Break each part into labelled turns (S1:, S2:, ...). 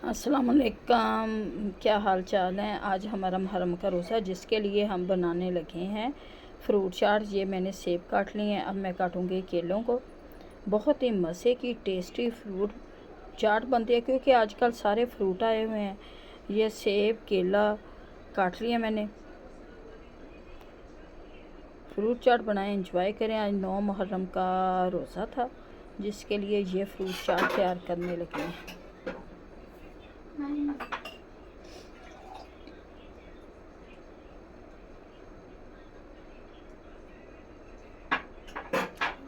S1: अस्सलाम वालेकुम। क्या हाल चाल है। आज हमारा मुहर्रम का रोज़ा, जिसके लिए हम बनाने लगे हैं फ्रूट चाट। ये मैंने सेब काट लिए हैं, अब मैं काटूंगी केलों को। बहुत ही मज़े की टेस्टी फ्रूट चाट बनती है, क्योंकि आजकल सारे फ्रूट आए हुए हैं। ये सेब केला काट लिया मैंने। फ्रूट चाट बनाएं, इंजॉय करें। आज 9 मुहर्रम का रोज़ा था, जिसके लिए ये फ्रूट चाट तैयार करने लगे हैं।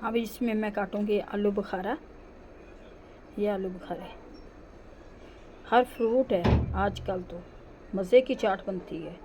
S1: अब इसमें मैं काटूंगी आलू बुखारा। ये आलू बुखारे हर फ्रूट है, आजकल तो मज़े की चाट बनती है।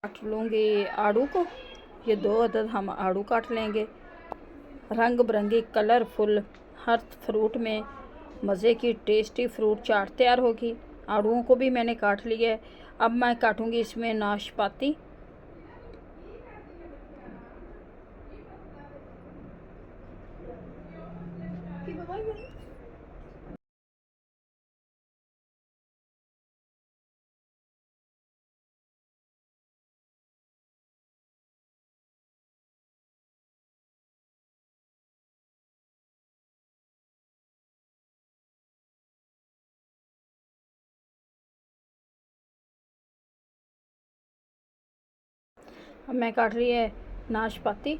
S1: काट लूँगी आड़ू को। ये 2 अदद हम आड़ू काट लेंगे। रंग बिरंगी कलरफुल हर फ्रूट में मज़े की टेस्टी फ्रूट चाट तैयार होगी। आड़ूओं को भी मैंने काट लिया है। अब मैं काटूंगी इसमें नाशपाती। अब मैं काट रही है नाशपाती।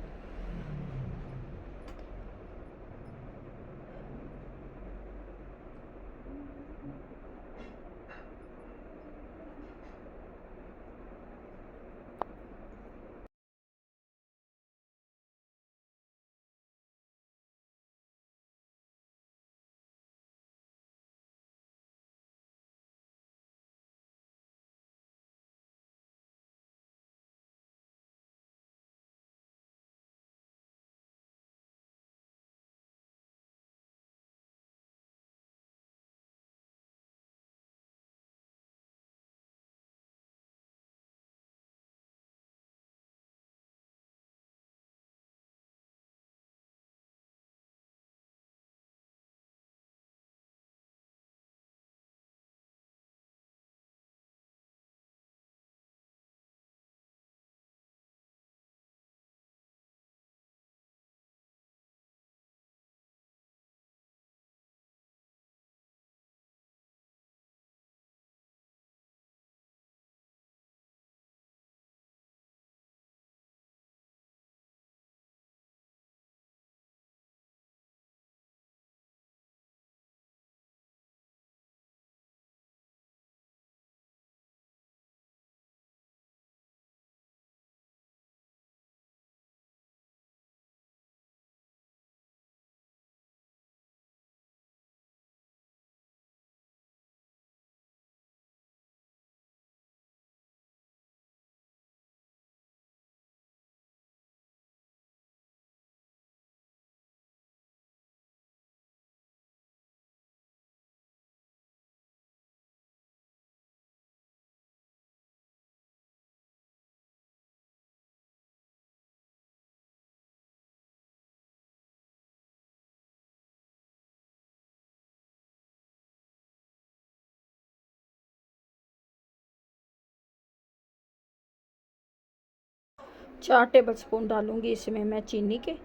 S1: 4 टेबल स्पून डालूँगी इसमें मैं चीनी के।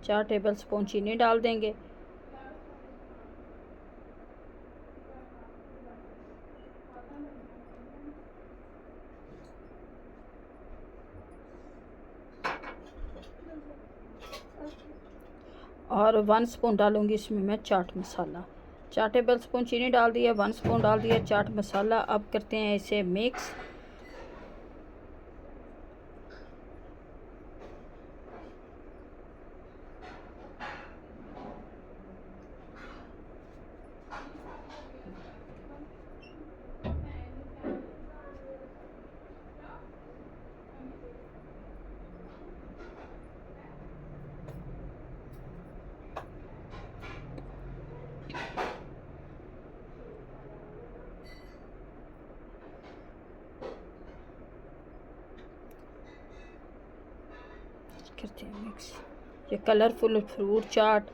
S1: 4 टेबल स्पून चीनी डाल देंगे। और 1 स्पून डालूँगी इसमें मैं चाट मसाला। 4 टेबल स्पून चीनी डाल दिया, 1 स्पून डाल दिया चाट मसाला। अब करते हैं इसे मिक्स। करते हैं मिक्स। ये कलरफुल फ्रूट चाट,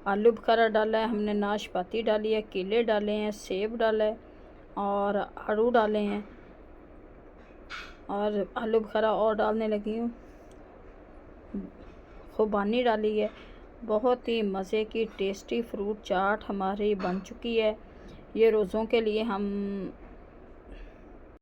S1: आलू बुखारा डाला है हमने, नाशपाती डाली है, केले डाले हैं, सेब डाला है और आड़ू डाले हैं और आलू बुखारा और डालने लगी हूँ, खुबानी डाली है। बहुत ही मज़े की टेस्टी फ्रूट चाट हमारी बन चुकी है। ये रोज़ों के लिए हम